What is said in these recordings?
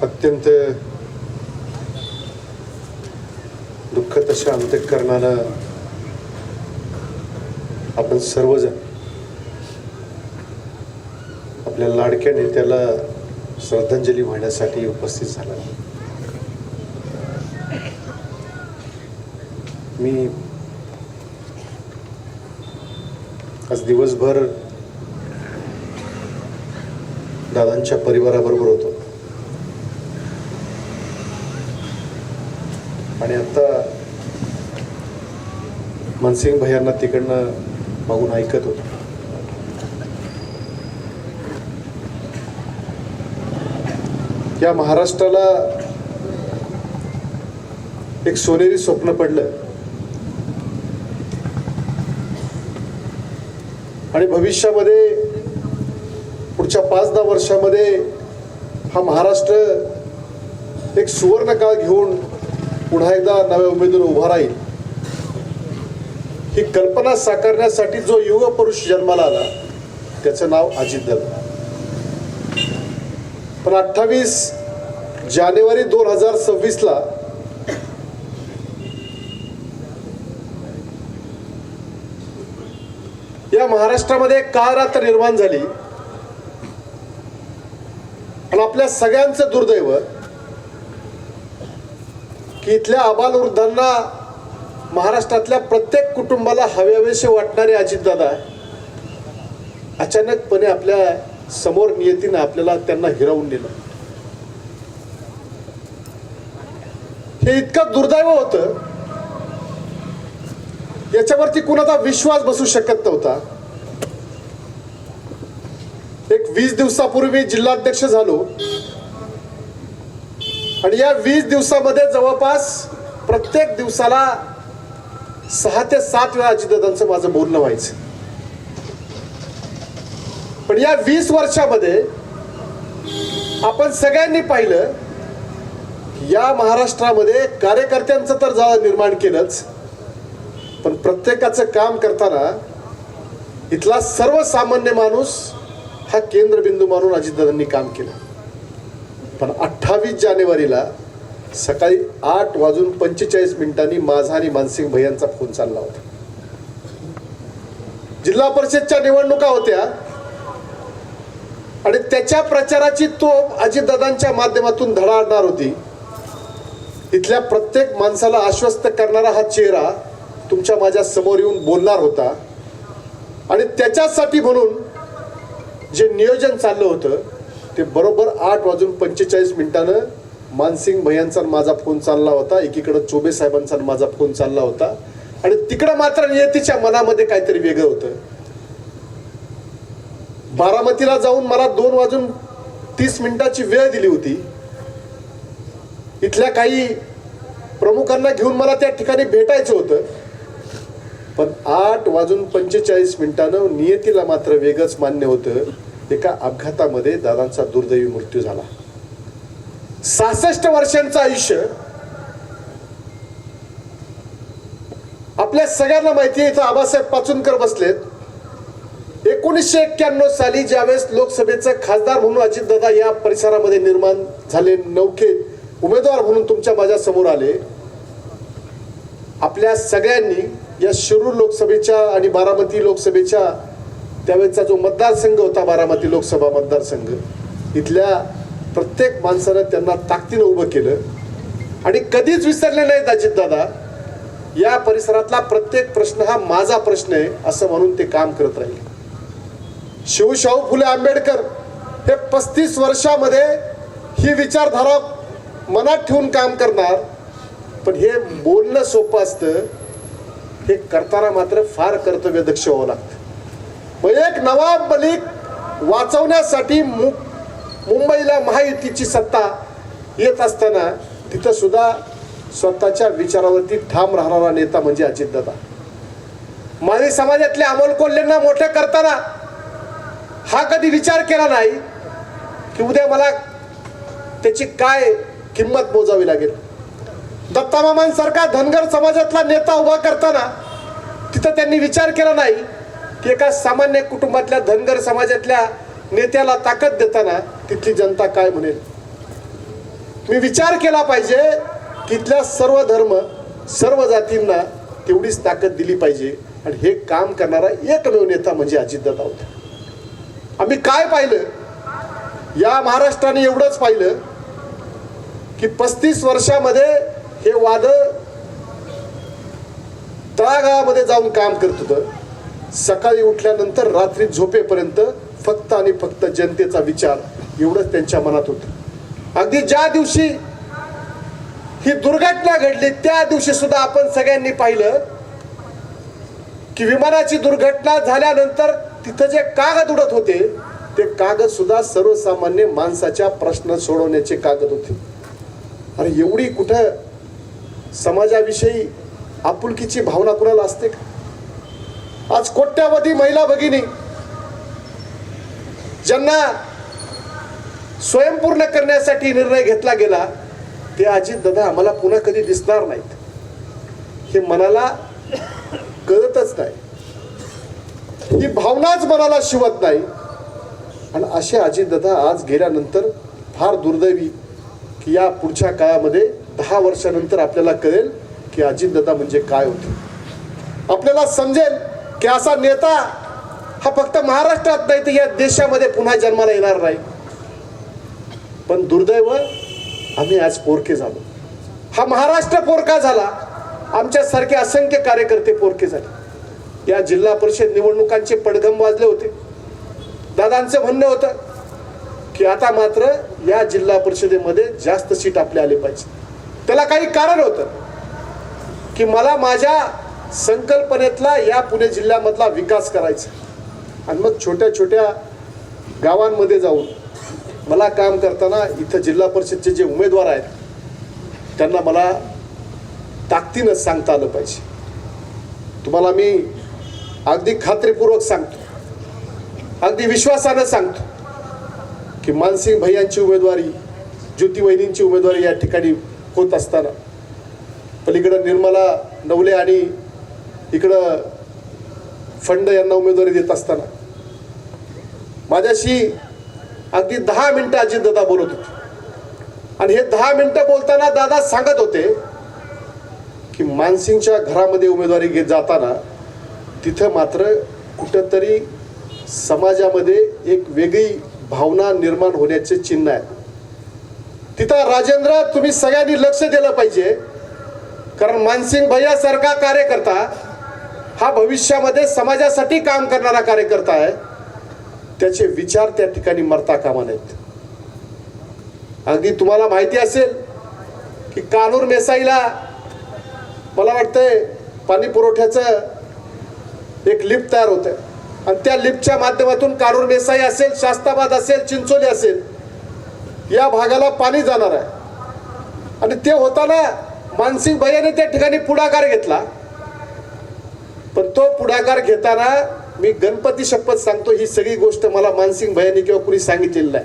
अत्यंत दुःखद अशा अंतःकरणानं आपण सर्वजण आपल्या लाडक्या नेत्याला श्रद्धांजली वाहण्यासाठी उपस्थित झाला. मी आज दिवसभर दादांच्या परिवाराबरोबर होतो आणि आता मनसिंग भैयांना तिकडनं मागून ऐकत होतो. या महाराष्ट्राला एक सोनेरी स्वप्न पडलं आणि भविष्यामध्ये पुढच्या 5-10 वर्षामध्ये हा महाराष्ट्र एक सुवर्ण काळ घेऊन पुन्हा एकदा नव्या उमेदवार उभा राहील ही कल्पना साकारण्यासाठी जो युवा पुरुष जन्माला आला त्याचं नाव अजितदादा. पण 28 जानेवारी 2026 ला या महाराष्ट्रामध्ये काळ रात्र निर्माण झाली आणि आपल्या सगळ्यांचं दुर्दैव की इथल्या आबालवृद्धांना महाराष्ट्रातल्या प्रत्येक कुटुंबाला हवेहवेसे वाटणारे अजितदादा अचानकपणे आपल्या समोर नियतीनं आपल्याला त्यांना हिरावून नेलं. हे इतकं दुर्दैव होतं याच्यावरती कुणाचा विश्वास बसू शकत नव्हता. एक 20 दिवसापूर्वी जिल्हाध्यक्ष झालो आणि या 20 दिवसामध्ये जवळपास प्रत्येक दिवसाला 6 ते 7 वेळा अजितदादांचं माझं बोलणं व्हायचं. पण या 20 वर्षामध्ये आपण सगळ्यांनी पाहिलं या महाराष्ट्रामध्ये कार्यकर्त्यांचं तर जाळं निर्माण केलंच, पण प्रत्येकाचं काम करताना इथला सर्वसामान्य माणूस हा केंद्रबिंदू मानून अजितदादांनी काम केलं. पण 28 जानेवारीला सकाळी 8:45 माझा आणि मानसिंग भैयांचा फोन चालला होता. जिल्हा परिषदच्या निवडणुका होत्या आणि त्याच्या प्रचाराची तोफ अजितदादांच्या माध्यमातून धडाडणार होती. इथल्या प्रत्येक माणसाला आश्वस्त करणारा हा चेहरा तुमच्या माझ्या समोर येऊन बोलणार होता आणि त्याच्यासाठी म्हणून जे नियोजन चाललं होतं ते बरोबर 8:45 मानसिंग भैयांचा माझा फोन चालला होता. एकीकडे चोबे साहेबांचा माझा फोन चालला होता आणि तिकडं मात्र नियतीच्या मनामध्ये काहीतरी वेगळं होतं. बारामतीला जाऊन मला 2:30 वेळ दिली होती. इथल्या काही प्रमुखांना घेऊन मला त्या ठिकाणी भेटायचं होतं. पण 8:45 नियतीला मात्र वेगळंच मान्य होतं. एका अपघातामध्ये दादांचा दुर्दैवी मृत्यू झाला. 66 वर्षांचं आयुष्य आपल्या सगळ्यांना माहिती आहे. इथं आबासाहेब पाचुनकर बसलेत. 1991 साली ज्यावेळेस लोकसभेचे खासदार म्हणून अजितदादा या परिसरामध्ये निर्माण झाले, नौखे उमेदवार म्हणून तुमच्या माझ्या समोर आले. आपल्या सगळ्यांनी या शिरूर लोकसभेच्या आणि बारामती लोकसभेच्या त्यावेळेचा जो मतदारसंघ होता, बारामती लोकसभा मतदारसंघ, इथल्या प्रत्येक माणसानं त्यांना ताकदीनं उभं केलं आणि कधीच विसरले नाहीत अजितदादा. या परिसरातला प्रत्येक प्रश्न हा माझा प्रश्न आहे असं म्हणून ते काम करत राहिले. शिवशाहू फुले आंबेडकर हे 35 वर्षामध्ये ही विचारधारा मनात ठेवून काम करणार. पण हे बोलणं सोपं असतं, हे करताना मात्र फार कर्तव्यदक्ष व्हावं लागतं. मग एक नवाब मलिक वाचवण्यासाठी मुंबईला महायुतीची सत्ता येत असताना तिथं सुद्धा स्वतःच्या विचारावरती ठाम राहणारा नेता म्हणजे अजितदादा. माळी समाजातल्या अमोल कोल्हेंना मोठं करताना हा कधी विचार केला नाही की उद्या मला त्याची काय किंमत मोजावी लागेल. दत्तामामांसारखा धनगर समाजातला नेता उभा करताना तिथं त्यांनी विचार केला नाही की एका सामान्य कुटुंबातल्या धनगर समाजातल्या नेत्याला ताकद देताना तिथली जनता काय म्हणेल. मी विचार केला पाहिजे की इथल्या सर्व धर्म सर्व जातींना तेवढीच ताकद दिली पाहिजे आणि हे काम करणारा एकमेव नेता म्हणजे अजितदादा होता। आम्ही काय पाहिलं या महाराष्ट्राने एवढंच पाहिलं की 35 वर्षामध्ये हे वादळ तळागाळामध्ये जाऊन काम करत होतं। सकाळी उठल्यानंतर रात्री झोपेपर्यंत फक्त आणि फक्त जनतेचा विचार एवढंच त्यांच्या मनात होतं। अगदी ज्या दिवशी ही दुर्घटना घडली त्या दिवशी सुद्धा आपण सगळ्यांनी पाहिलं की विमानाची दुर्घटना झाल्यानंतर तिथं जे कागद उडत होते ते कागद सुद्धा सर्वसामान्य माणसाच्या प्रश्न सोडवण्याचे कागद होते। अरे एवढी कुठं समाजाविषयी आपुलकीची भावना कुणाला असते का? आज कोट्यावधी महिला भगिनी ज्यांना स्वयंपूर्ण करण्यासाठी निर्णय घेतला गेला ते अजितदादा आम्हाला पुन्हा कधी दिसणार नाहीत हे मनाला कळतच नाही, ही भावनाच मनाला शिवत नाही। आणि असे अजितदादा आज गेल्यानंतर फार दुर्दैवी की या पुढच्या काळामध्ये 10 वर्षानंतर आपल्याला कळेल की अजितदादा म्हणजे काय होते। आपल्याला समजेल की असा नेता हा फक्त महाराष्ट्रात नाही तर या देशामध्ये पुन्हा जन्माला येणार नाही। पण दुर्दैव आम्ही आज पोरके झालो। हा महाराष्ट्र पोरका झाला, आमच्यासारखे असंख्य कार्यकर्ते पोरके झाले। या जिल्हा परिषद निवडणुकांचे पडघम वाजले होते। दादांचं म्हणणं होतं की आता मात्र या जिल्हा परिषदेमध्ये जास्त सीट आपले आले पाहिजे। त्याला काही कारण होतं की मला माझ्या संकल्पनेतला या पुणे जिल्ह्यामधला विकास करायचा आणि मग छोट्या छोट्या गावांमध्ये जाऊन मला काम करताना इथं जिल्हा परिषदचे जे उमेदवार आहेत त्यांना मला ताकदीनं सांगता आलं पाहिजे। तुम्हाला मी अगदी खात्रीपूर्वक सांगतो, अगदी विश्वासानं सांगतो की मानसिंग भैयांची उमेदवारी, ज्योती वहिनींची उमेदवारी या ठिकाणी होत असताना पलीकडं निर्मला नवले आणि इकडं फंड यांना उमेदवारी देत असताना माझ्याशी अगदी 10 मिनिटं अजितदादा बोलत होते आणि हे 10 मिनिटं बोलताना दादा सांगत होते की मानसिंगच्या घरामध्ये उमेदवारी घेत जाताना तिथं मात्र कुठंतरी समाजामध्ये एक वेगळी भावना निर्माण होण्याचे चिन्ह आहे। तिथं राजेंद्र तुम्ही सगळ्यांनी लक्ष दिलं पाहिजे, कारण मानसिंग भैयासारखा कार्यकर्ता हा भविष्यामध्ये समाजासाठी काम करणारा कार्यकर्ता आहे। त्याचे विचार त्या ठिकाणी मरता कामा नयेत। अगदी तुम्हाला माहिती असेल की कानूर मेसाईला मला वाटतंय पाणी पुरवठ्याचं एक लिफ्ट तयार होतंय आणि त्या लिफ्टच्या माध्यमातून कानूर मेसाई असेल, शास्ताबाद असेल, चिंचोली असेल या भागाला पाणी जाणार आहे। आणि ते होताना मानसिंग भैयाने त्या ठिकाणी पुढाकार घेतला, पण तो पुढाकार घेताना मी गणपती शपथ सांगतो ही सगळी गोष्ट मला मानसिंग भैयानी किंवा कुणी सांगितलेली नाही,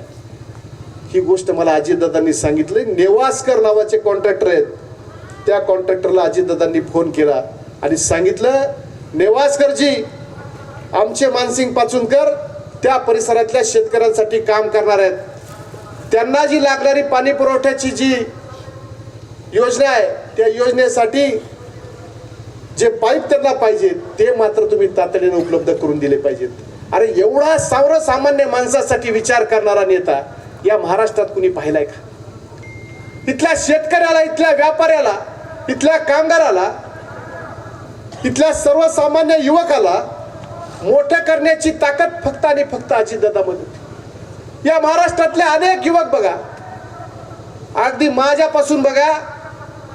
ही गोष्ट मला अजितदादांनी सांगितली। नेवासकर नावाचे कॉन्ट्रॅक्टर आहेत, त्या कॉन्ट्रॅक्टरला अजितदादांनी फोन केला आणि सांगितलं नेवासकरजी आमचे मानसिंग पाचुनकर त्या परिसरातल्या शेतकऱ्यांसाठी काम करणार आहेत, त्यांना जी लागणारी पाणी पुरवठ्याची जी योजना आहे त्या योजनेसाठी जे पाईप त्यांना पाहिजे ते मात्र तुम्ही तातडीने उपलब्ध करून दिले पाहिजेत। अरे एवढा सर्वसामान्य माणसासाठी विचार करणारा नेता या महाराष्ट्रात कुणी पाहिलाय का? इथल्या शेतकऱ्याला, इथल्या व्यापाऱ्याला, इथल्या कामगाराला, इथल्या सर्वसामान्य युवकाला मोठं करण्याची ताकद फक्त आणि फक्त अजितदादामध्ये होती। या महाराष्ट्रातले अनेक युवक बघा, अगदी माझ्यापासून बघा,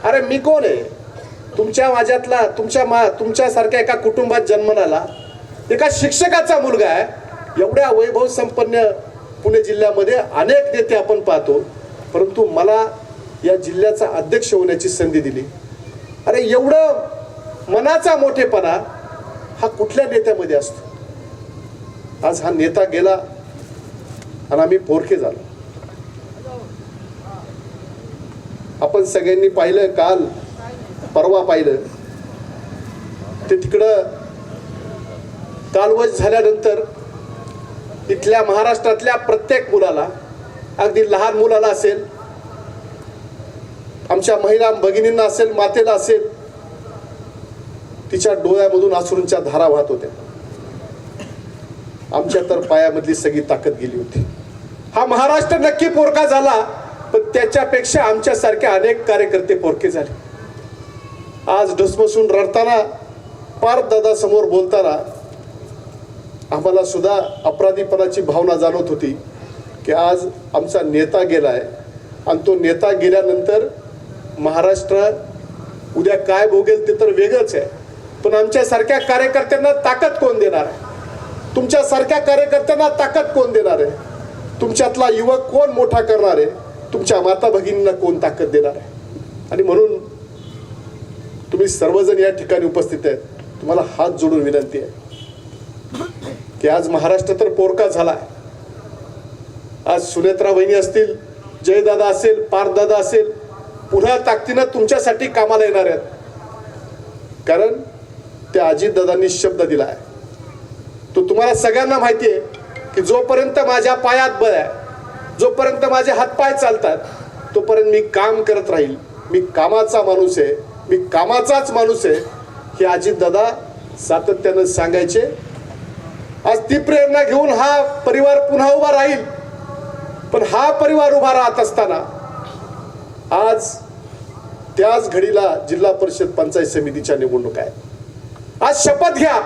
अरे मी कोण आहे, तुमच्या माझ्यातला तुमच्यासारख्या एका कुटुंबात जन्मला एका शिक्षकाचा मुलगा आहे। एवढ्या वैभव संपन्न पुणे जिल्ह्यामध्ये अनेक नेते आपण पाहतो, परंतु मला या जिल्ह्याचा अध्यक्ष होण्याची संधी दिली। अरे एवढं मनाचा मोठेपणा हा कुठल्या नेत्यामध्ये असतो? आज हा नेता गेला आणि आम्ही पोरके झालो। आपण सगळ्यांनी पाहिलं, काल परवा पाहिलं ते तिकडं कालवश झाल्यानंतर इथल्या महाराष्ट्रातल्या प्रत्येक मुलाला, अगदी लहान मुलाला असेल, आमच्या महिला भगिनींना असेल, मातेला असेल, तिच्या डोळ्यामधून अश्रूंच्या धारा वाहत होत्या. आमच्या तर पायामधली सगळी ताकद गेली होती. हा महाराष्ट्र नक्की पोरका झाला, पण त्याच्यापेक्षा आमच्यासारखे अनेक कार्यकर्ते पोरके झाले. आज ढसमसून रडताना, पार्थ दादा समोर बोलताना आम्हाला सुद्धा अपराधीपणाची भावना जाणवत होती की आज आमचा नेता गेलाय आणि तो नेता गेल्यानंतर महाराष्ट्र उद्या काय भोगेल ते तर वेगळंच आहे. पण आमच्यासारख्या कार्यकर्त्यांना ताकद कोण देणार आहे? तुमच्यासारख्या कार्यकर्त्यांना ताकद कोण देणार आहे? तुमच्यातला युवक कोण मोठा करणार आहे? तुमच्या माता भगिनींना कोण ताकद देणार आहे? आणि म्हणून तुम्ही सर्वजण या ठिकाणी उपस्थित आहेत. तुम्हाला हात जोडून विनंती आहे की आज महाराष्ट्र तर पोरका झाला. आज सुनेत्रा वहिनी असतील, जयदादा असेल, पार्थदादा असेल, पुन्हा ताकदीनं तुमच्यासाठी कामाला येणार आहेत. कारण त्या अजितदादांनी शब्द दिला आहे तो तुम्हाला सगळ्यांना माहिती आहे की जोपर्यंत माझ्या पायात बळ आहे, जोपर्यंत माझे हातपाय चालतात, तोपर्यंत मी काम करत राहील. मी कामाचा माणूस आहे, मी कामाचाच माणूस आहे, हे अजितदादा सातत्यानं सांगायचे. आज ती प्रेरणा घेऊन हा परिवार पुन्हा उभा राहील. पण हा परिवार उभा राहत असताना आज त्याच घडीला जिल्हा परिषद पंचायत समितीच्या निवडणुका आहेत. आज शपथ घ्या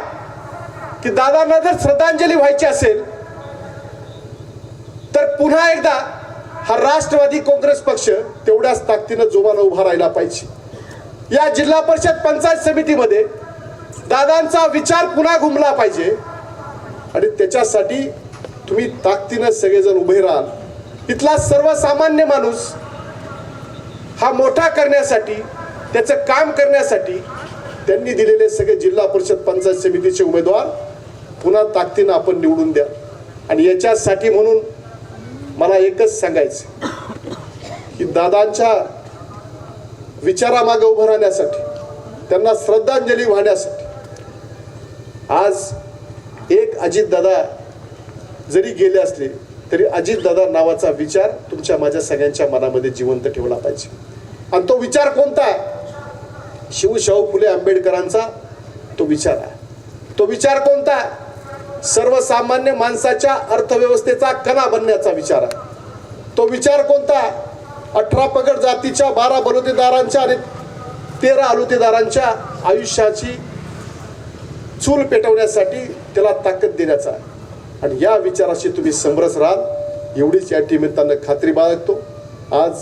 की दादांना जर श्रद्धांजली व्हायची असेल तर पुन्हा एकदा हा राष्ट्रवादी काँग्रेस पक्ष तेवढ्याच ताकदीनं जोमानं उभा राहिला पाहिजे. या जिल्हा परिषद पंचायत समितीमध्ये दादांचा विचार पुन्हा घुमला पाहिजे आणि त्याच्यासाठी तुम्ही ताकदीनं सगळेजण उभे राहाल. इथला सर्वसामान्य माणूस हा मोठा करण्यासाठी, त्याचं काम करण्यासाठी त्यांनी दिलेले सगळे जिल्हा परिषद पंचायत समितीचे उमेदवार पुन्हा ताकदीनं आपण निवडून द्या. आणि याच्यासाठी म्हणून मला एकच सांगायचं की दादांच्या विचारामागे उभं राहण्यासाठी, त्यांना श्रद्धांजली वाहण्यासाठी आज एक अजितदादा जरी गेले असले तरी अजितदादा नावाचा विचार तुमच्या माझ्या सगळ्यांच्या मनामध्ये जिवंत ठेवला पाहिजे. आणि तो विचार कोणता आहे? शिवशाहू फुले आंबेडकरांचा तो विचार आहे. तो विचार कोणता आहे? सर्वसामान्य माणसाच्या अर्थव्यवस्थेचा कणा बनण्याचा विचार आहे. तो विचार कोणता आहे? 18 पगड जातीच्या 12 बलुतेदारांच्या आणि 13 अलुतेदारांच्या आयुष्याची चूल पेटवण्यासाठी त्याला ताकद देण्याचा आहे. आणि या विचाराशी तुम्ही समरस राहाल एवढीच या निमित्तानं खात्री बाळगतो. आज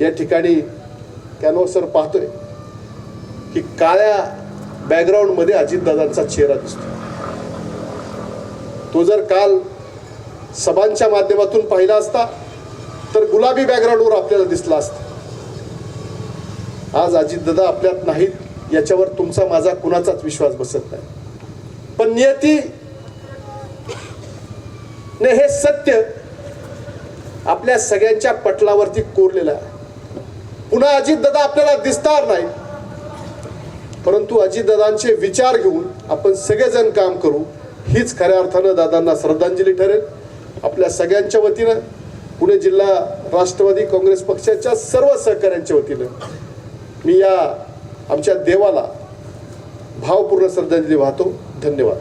या ठिकाणी कॅनव्हासवर पाहतोय की काळ्या बॅकग्राऊंड मध्ये अजितदादांचा चेहरा दिसतो. तो जर काल सभांच्या माध्यमातून पाहिला असता तर गुलाबी बॅकग्राऊंडवर आपल्याला दिसला असता. आज अजितदादा आपल्यात नाहीत याच्यावर तुमचा माझा कुणाचाच विश्वास बसत नाही. पण नियती ने हे सत्य आपल्या सगळ्यांच्या पटलावरती कोरलेलं आहे. पुन्हा अजितदादा आपल्याला दिसणार नाही, परंतु अजितदादांचे विचार घेऊन आपण सगळेजण काम करू. हीच खऱ्या अर्थानं दादांना श्रद्धांजली ठरेल. आपल्या सगळ्यांच्या वतीनं, पुणे जिल्हा राष्ट्रवादी काँग्रेस पक्षाच्या सर्व सहकाऱ्यांच्या वतीनं मी या आमच्या देवाला भावपूर्ण श्रद्धांजली वाहतो. धन्यवाद.